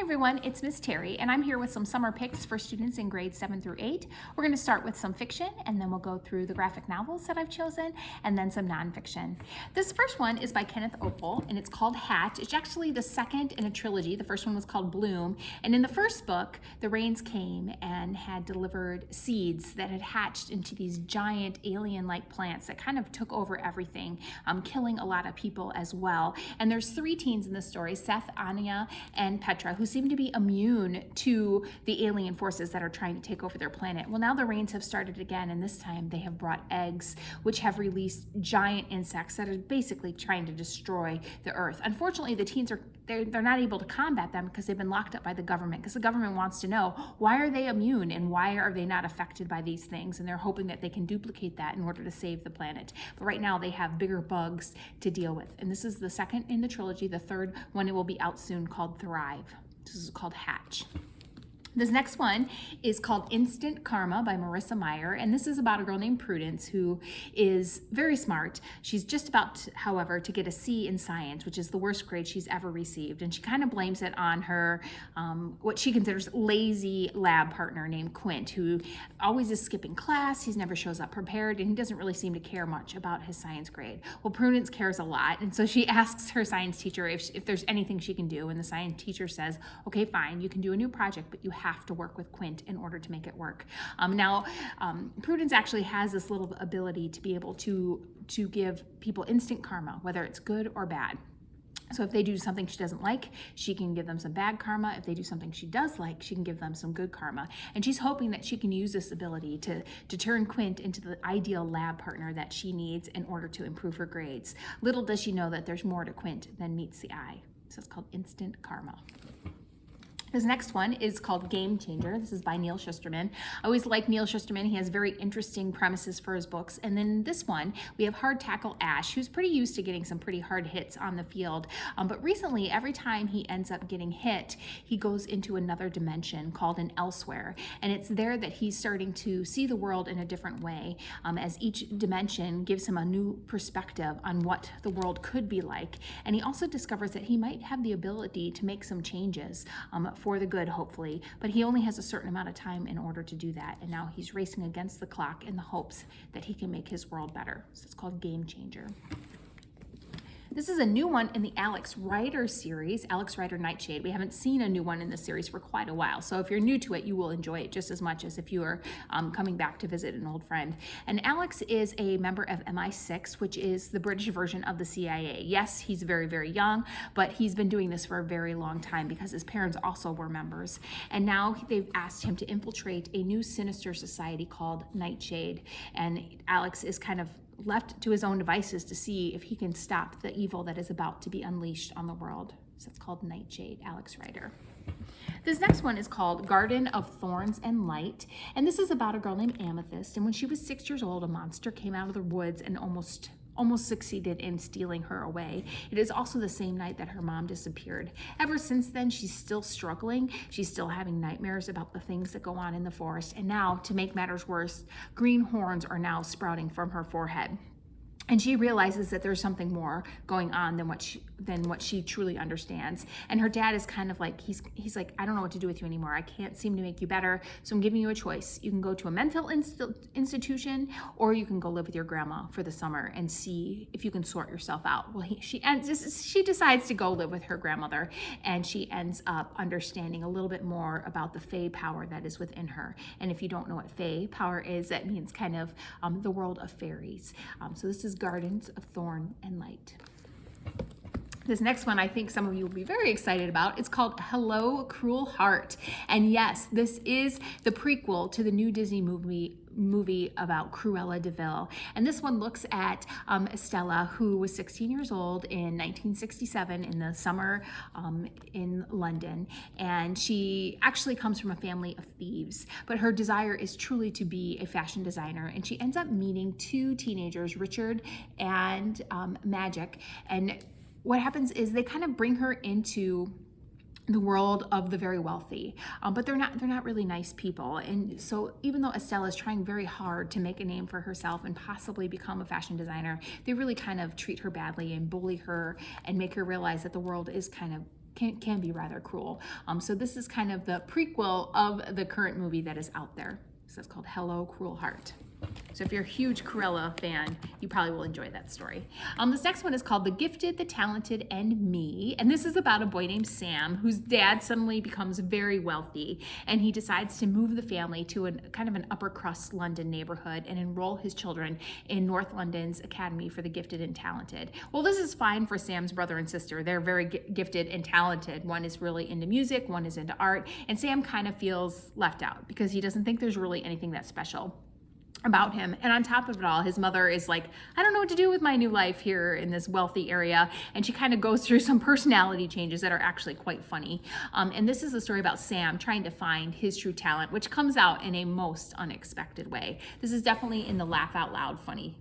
everyone, it's Miss Terry, and I'm here with some summer picks for students in grades 7 through 8. We're going to start with some fiction, and then we'll go through the graphic novels that I've chosen, and then some nonfiction. This first one is by Kenneth Oppel, and it's called Hatch. It's actually the second in a trilogy. The first one was called Bloom, and in the first book, the rains came and had delivered seeds that had hatched into these giant alien-like plants that kind of took over everything, killing a lot of people as well. And there's 3 teens in this story, Seth, Anya, and Petra, who seem to be immune to the alien forces that are trying to take over their planet. Well, now the rains have started again, and this time they have brought eggs, which have released giant insects that are basically trying to destroy the earth. Unfortunately, the teens they're not able to combat them because they've been locked up by the government, because the government wants to know, why are they immune and why are they not affected by these things? And they're hoping that they can duplicate that in order to save the planet. But right now they have bigger bugs to deal with. And this is the second in the trilogy. The third one, it will be out soon, called Thrive. This is called Hatch. This next one is called Instant Karma by Marissa Meyer, and this is about a girl named Prudence who is very smart. She's just about, however, to get a C in science, which is the worst grade she's ever received, and she kind of blames it on her, what she considers lazy lab partner named Quint, who always is skipping class. He never shows up prepared, and he doesn't really seem to care much about his science grade. Well, Prudence cares a lot, and so she asks her science teacher if there's anything she can do, and the science teacher says, okay, fine, you can do a new project, but you have to work with Quint in order to make it work. Prudence actually has this little ability to be able to give people instant karma, whether it's good or bad. So if they do something she doesn't like, she can give them some bad karma. If they do something she does like, she can give them some good karma. And she's hoping that she can use this ability to turn Quint into the ideal lab partner that she needs in order to improve her grades. Little does she know that there's more to Quint than meets the eye. So it's called Instant Karma. This next one is called Game Changer. This is by Neal Shusterman. I always like Neal Shusterman. He has very interesting premises for his books. And then this one, we have Hard Tackle Ash, who's pretty used to getting some pretty hard hits on the field. But recently, every time he ends up getting hit, he goes into another dimension called an Elsewhere. And it's there that he's starting to see the world in a different way, as each dimension gives him a new perspective on what the world could be like. And he also discovers that he might have the ability to make some changes for the good, hopefully, but he only has a certain amount of time in order to do that, and now he's racing against the clock in the hopes that he can make his world better. So it's called Game Changer. This is a new one in the Alex Rider series, Alex Rider Nightshade. We haven't seen a new one in the series for quite a while, so if you're new to it, you will enjoy it just as much as if you are coming back to visit an old friend. And Alex is a member of MI6, which is the British version of the CIA. Yes, he's very, very young, but he's been doing this for a very long time because his parents also were members. And now they've asked him to infiltrate a new sinister society called Nightshade. And Alex is kind of left to his own devices to see if he can stop the evil that is about to be unleashed on the world. So it's called Nightshade, Alex Rider. This next one is called Garden of Thorns and Light, and this is about a girl named Amethyst, and when she was 6 years old, a monster came out of the woods and almost succeeded in stealing her away. It is also the same night that her mom disappeared. Ever since then, she's still struggling. She's still having nightmares about the things that go on in the forest. And now, to make matters worse, green horns are now sprouting from her forehead. And she realizes that there's something more going on than what she truly understands. And her dad is kind of like, he's like, I don't know what to do with you anymore. I can't seem to make you better. So I'm giving you a choice. You can go to a mental institution, or you can go live with your grandma for the summer and see if you can sort yourself out. Well, she decides to go live with her grandmother, and she ends up understanding a little bit more about the Fae power that is within her. And if you don't know what Fae power is, that means kind of the world of fairies. So this is Gardens of Thorn and Light. This next one I think some of you will be very excited about. It's called Hello, Cruel Heart. And yes, this is the prequel to the new Disney movie about Cruella de Vil. And this one looks at Estella, who was 16 years old in 1967 in the summer in London. And she actually comes from a family of thieves, but her desire is truly to be a fashion designer. And she ends up meeting 2 teenagers, Richard and Magic. And what happens is they kind of bring her into the world of the very wealthy, but they're not really nice people. And so even though Estella is trying very hard to make a name for herself and possibly become a fashion designer, they really kind of treat her badly and bully her and make her realize that the world is kind of can be rather cruel. So this is kind of the prequel of the current movie that is out there. So it's called Hello, Cruel Heart. So if you're a huge Cruella fan, you probably will enjoy that story. This next one is called The Gifted, the Talented, and Me. And this is about a boy named Sam whose dad suddenly becomes very wealthy, and he decides to move the family to a kind of an upper crust London neighborhood and enroll his children in North London's Academy for the Gifted and Talented. Well, this is fine for Sam's brother and sister. They're very gifted and talented. One is really into music, one is into art, and Sam kind of feels left out because he doesn't think there's really anything that special about him. And on top of it all, his mother is like, I don't know what to do with my new life here in this wealthy area. And she kind of goes through some personality changes that are actually quite funny. And this is a story about Sam trying to find his true talent, which comes out in a most unexpected way. This is definitely in the laugh out loud funny.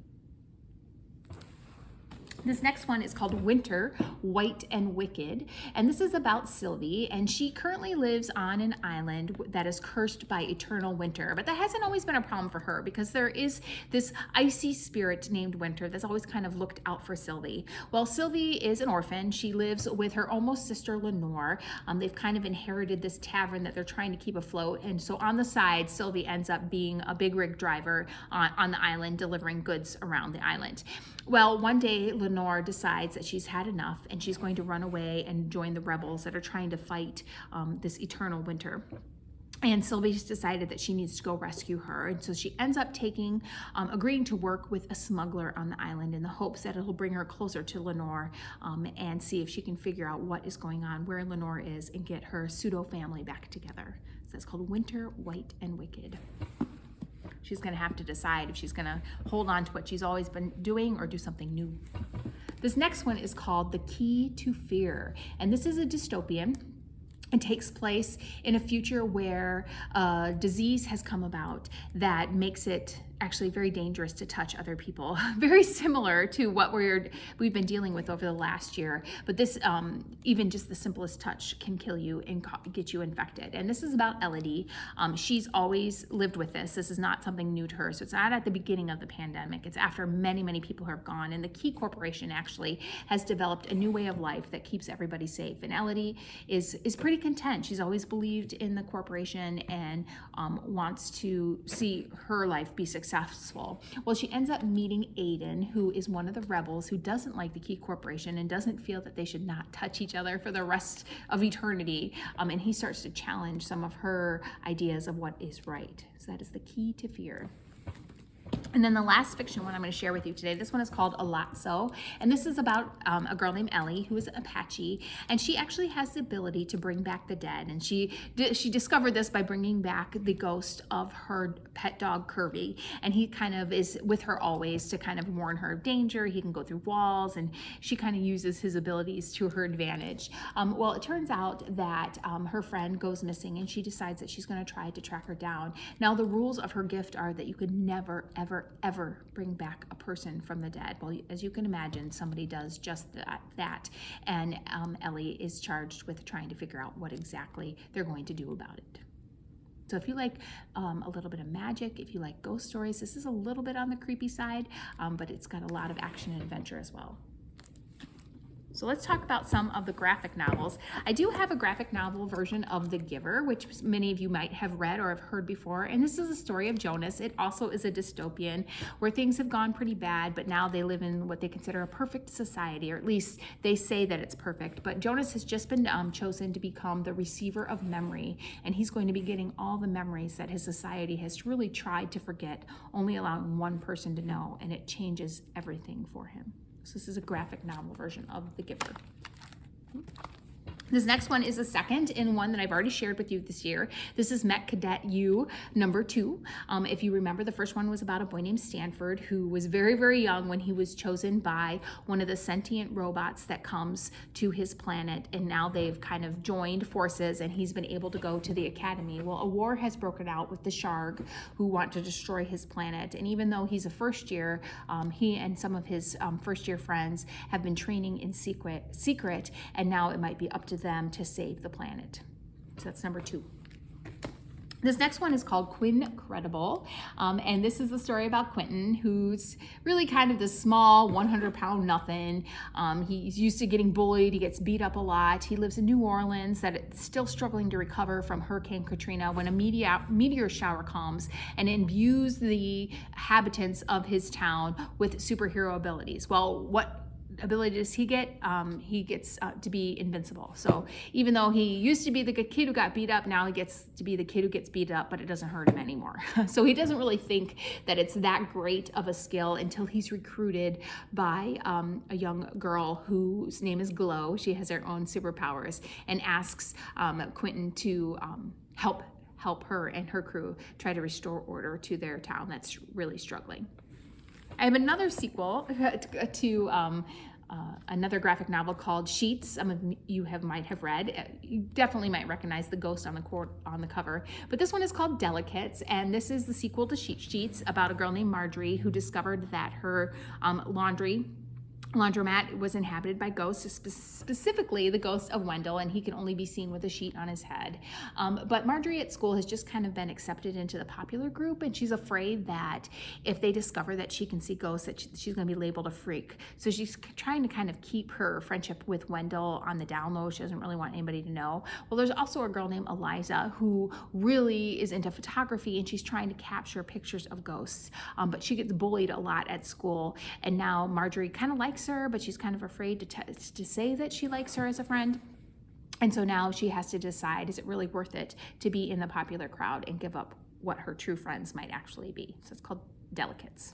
This next one is called Winter, White and Wicked, and this is about Sylvie, and she currently lives on an island that is cursed by eternal winter, but that hasn't always been a problem for her because there is this icy spirit named Winter that's always kind of looked out for Sylvie. Well, Sylvie is an orphan. She lives with her almost sister Lenore. They've kind of inherited this tavern that they're trying to keep afloat, and so on the side, Sylvie ends up being a big rig driver on the island, delivering goods around the island. Well, one day, Lenore decides that she's had enough and she's going to run away and join the rebels that are trying to fight this eternal winter. And Sylvie's decided that she needs to go rescue her. And so she ends up agreeing to work with a smuggler on the island in the hopes that it'll bring her closer to Lenore and see if she can figure out what is going on, where Lenore is, and get her pseudo family back together. So that's called Winter, White, and Wicked. She's going to have to decide if she's going to hold on to what she's always been doing or do something new. This next one is called The Key to Fear, and this is a dystopian. It takes place in a future where a disease has come about that makes it actually very dangerous to touch other people. Very similar to what we've been dealing with over the last year. But this, even just the simplest touch can kill you and get you infected. And this is about Elodie. She's always lived with this. This is not something new to her. So it's not at the beginning of the pandemic. It's after many, many people have gone. And the Key Corporation actually has developed a new way of life that keeps everybody safe. And Elodie is pretty content. She's always believed in the corporation and wants to see her life be successful. Well, she ends up meeting Aiden, who is one of the rebels who doesn't like the Key Corporation and doesn't feel that they should not touch each other for the rest of eternity. And he starts to challenge some of her ideas of what is right. So that is The Key to Fear. And then the last fiction one I'm going to share with you today, this one is called Alazzo, and this is about a girl named Ellie who is an Apache, and she actually has the ability to bring back the dead, and she discovered this by bringing back the ghost of her pet dog Kirby, and he kind of is with her always to kind of warn her of danger. He can go through walls, and she kind of uses his abilities to her advantage. Well, it turns out that her friend goes missing, and she decides that she's going to try to track her down. Now, the rules of her gift are that you could never, ever bring back a person from the dead. Well, as you can imagine, somebody does just that. And Ellie is charged with trying to figure out what exactly they're going to do about it. So if you like a little bit of magic, if you like ghost stories, this is a little bit on the creepy side, but it's got a lot of action and adventure as well. So let's talk about some of the graphic novels. I do have a graphic novel version of The Giver, which many of you might have read or have heard before. And this is the story of Jonas. It also is a dystopian where things have gone pretty bad, but now they live in what they consider a perfect society, or at least they say that it's perfect. But Jonas has just been chosen to become the receiver of memory, and he's going to be getting all the memories that his society has really tried to forget, only allowing one person to know, and it changes everything for him. So this is a graphic novel version of The Giver. This next one is the second in one that I've already shared with you this year. This is Met Cadet U #2. If you remember, the first one was about a boy named Stanford who was very, very young when he was chosen by one of the sentient robots that comes to his planet, and now they've kind of joined forces and he's been able to go to the academy. Well, a war has broken out with the Sharg who want to destroy his planet, and even though he's a first year, he and some of his first year friends have been training in secret, and now it might be up to them to save the planet. So that's #2. This next one is called Quinn Credible, and this is the story about Quentin, who's really kind of this small 100-pound nothing. He's used to getting bullied, he gets beat up a lot. He lives in New Orleans, that it's still struggling to recover from Hurricane Katrina, when a meteor shower comes and imbues the inhabitants of his town with superhero abilities. Well, what ability does he get? He gets to be invincible. So even though he used to be the kid who got beat up, now he gets to be the kid who gets beat up, but it doesn't hurt him anymore. So he doesn't really think that it's that great of a skill until he's recruited by a young girl whose name is Glow. She has her own superpowers, and asks Quentin to help her and her crew try to restore order to their town that's really struggling. I have another sequel to another graphic novel called Sheets. Some of you might have read. You definitely might recognize the ghost on the cover. But this one is called Delicates, and this is the sequel to Sheets, about a girl named Marjorie who discovered that her laundromat was inhabited by ghosts, specifically the ghost of Wendell, and he can only be seen with a sheet on his head. But Marjorie at school has just kind of been accepted into the popular group, and she's afraid that if they discover that she can see ghosts, that she's going to be labeled a freak. So she's trying to kind of keep her friendship with Wendell on the down low. She doesn't really want anybody to know. Well, there's also a girl named Eliza who really is into photography, and she's trying to capture pictures of ghosts. But she gets bullied a lot at school, and now Marjorie kind of likes her, but she's kind of afraid to say that she likes her as a friend. And so now she has to decide, is it really worth it to be in the popular crowd and give up what her true friends might actually be? So it's called Delicates.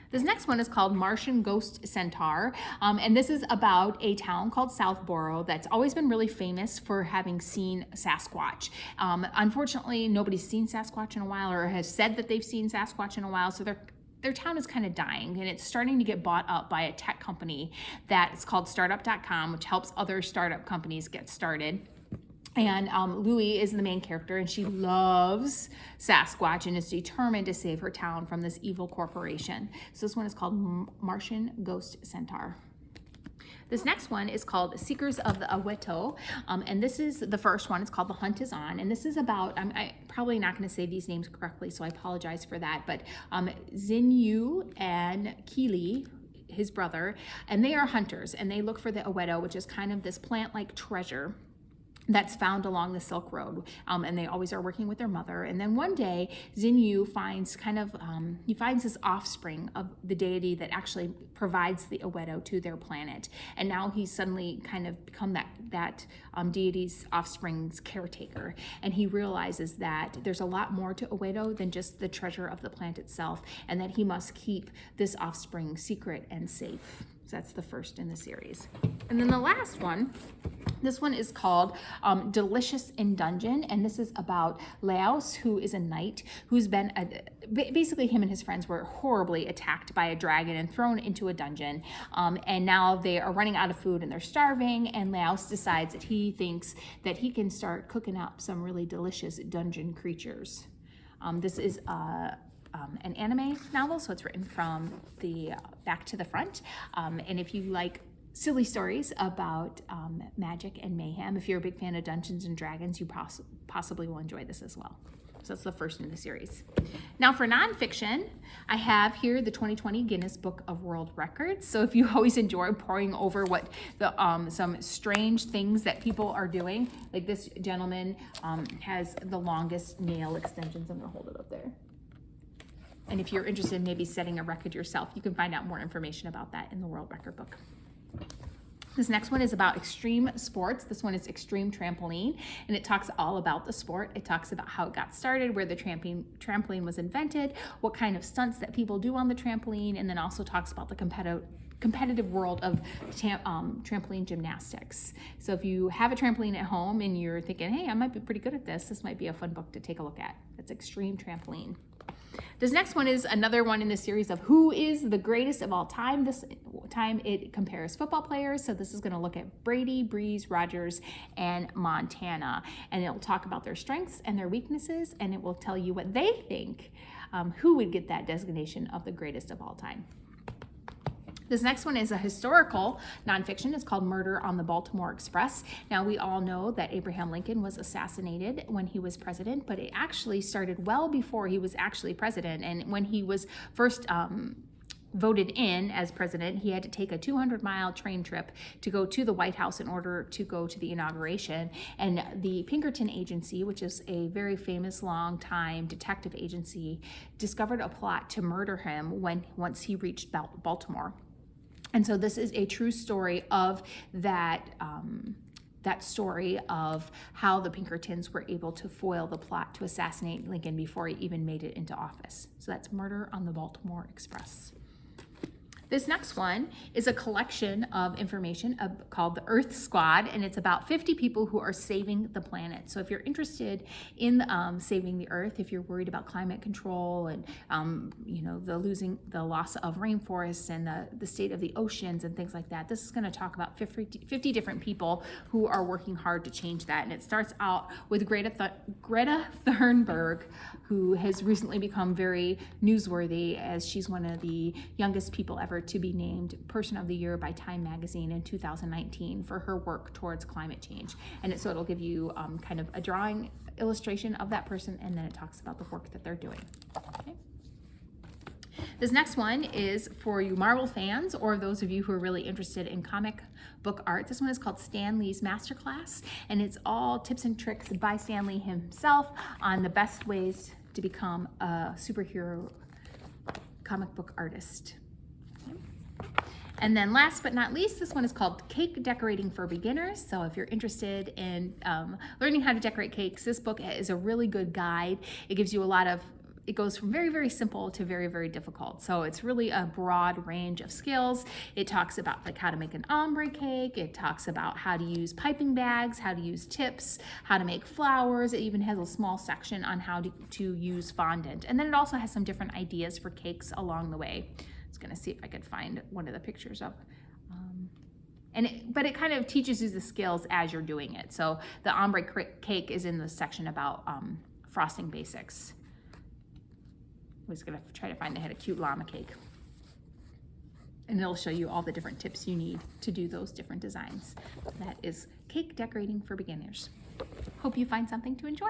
This next one is called Martian Ghost Centaur, and this is about a town called Southborough that's always been really famous for having seen Sasquatch. Unfortunately, nobody's seen Sasquatch in a while, or has said that they've seen Sasquatch in a while, so their town is kind of dying, and it's starting to get bought up by a tech company that's called Startup.com, which helps other startup companies get started. And Louie is the main character, and she loves Sasquatch and is determined to save her town from this evil corporation. So this one is called Martian Ghost Centaur. This next one is called Seekers of the Aweto, and this is the first one. It's called The Hunt is On, and this is about, I'm probably not going to say these names correctly, so I apologize for that, but Xinyu and Keely, his brother, and they are hunters, and they look for the Aweto, which is kind of this plant-like treasure that's found along the Silk Road, and they always are working with their mother. And then one day, Xinyu finds he finds this offspring of the deity that actually provides the Aweto to their planet. And now he's suddenly kind of become that deity's offspring's caretaker. And he realizes that there's a lot more to Aweto than just the treasure of the plant itself, and that he must keep this offspring secret and safe. So that's the first in the series. And then the last one, this one is called Delicious in Dungeon, and this is about Laos, who is a knight who's been, basically him and his friends were horribly attacked by a dragon and thrown into a dungeon, and now they are running out of food and they're starving, and Laos decides that he thinks that he can start cooking up some really delicious dungeon creatures. This is an anime novel, so it's written from the back to the front, and if you like silly stories about magic and mayhem, if you're a big fan of Dungeons and Dragons, you possibly will enjoy this as well. So that's the first in the series. Now for nonfiction, I have here the 2020 Guinness Book of World Records. So if you always enjoy poring over what the some strange things that people are doing, like this gentleman has the longest nail extensions. I'm gonna hold it up there. And if you're interested in maybe setting a record yourself, you can find out more information about that in the World Record Book. This next one is about extreme sports. This one is Extreme Trampoline, and it talks all about the sport. It talks about how it got started, where the trampoline was invented, what kind of stunts that people do on the trampoline, and then also talks about the competitive world of trampoline gymnastics. So if you have a trampoline at home and you're thinking, hey, I might be pretty good at this might be a fun book to take a look at. That's Extreme Trampoline. This next one is another one in the series of who is the greatest of all time. This time it compares football players. So this is going to look at Brady, Breeze, Rodgers, and Montana. And it'll talk about their strengths and their weaknesses, and it will tell you what they think, who would get that designation of the greatest of all time. This next one is a historical nonfiction. It's called Murder on the Baltimore Express. Now, we all know that Abraham Lincoln was assassinated when he was president, but it actually started well before he was actually president. And when he was first voted in as president, he had to take a 200-mile train trip to go to the White House in order to go to the inauguration. And the Pinkerton Agency, which is a very famous long-time detective agency, discovered a plot to murder him once he reached Baltimore. And so this is a true story of that story of how the Pinkertons were able to foil the plot to assassinate Lincoln before he even made it into office. So that's Murder on the Baltimore Express. This next one is a collection of information called the Earth Squad, and it's about 50 people who are saving the planet. So if you're interested in saving the Earth, if you're worried about climate control and the loss of rainforests and the state of the oceans and things like that, this is going to talk about 50 different people who are working hard to change that. And it starts out with Greta Thunberg, who has recently become very newsworthy as she's one of the youngest people ever to be named Person of the Year by Time Magazine in 2019 for her work towards climate change. And so it'll give you kind of a drawing illustration of that person, and then it talks about the work that they're doing. Okay. This next one is for you Marvel fans or those of you who are really interested in comic book art. This one is called Stan Lee's Masterclass, and it's all tips and tricks by Stan Lee himself on the best ways to become a superhero comic book artist. And then last but not least, this one is called Cake Decorating for Beginners. So if you're interested in learning how to decorate cakes, this book is a really good guide. It gives you it goes from very, very simple to very, very difficult. So it's really a broad range of skills. It talks about like how to make an ombre cake. It talks about how to use piping bags, how to use tips, how to make flowers. It even has a small section on how to use fondant. And then it also has some different ideas for cakes along the way. Going to see if I could find one of the pictures of but it kind of teaches you the skills as you're doing it. So the ombre cake is in the section about frosting basics. I was going to try to find, they had a cute llama cake, and it'll show you all the different tips you need to do those different designs. That is Cake Decorating for Beginners. Hope you find something to enjoy.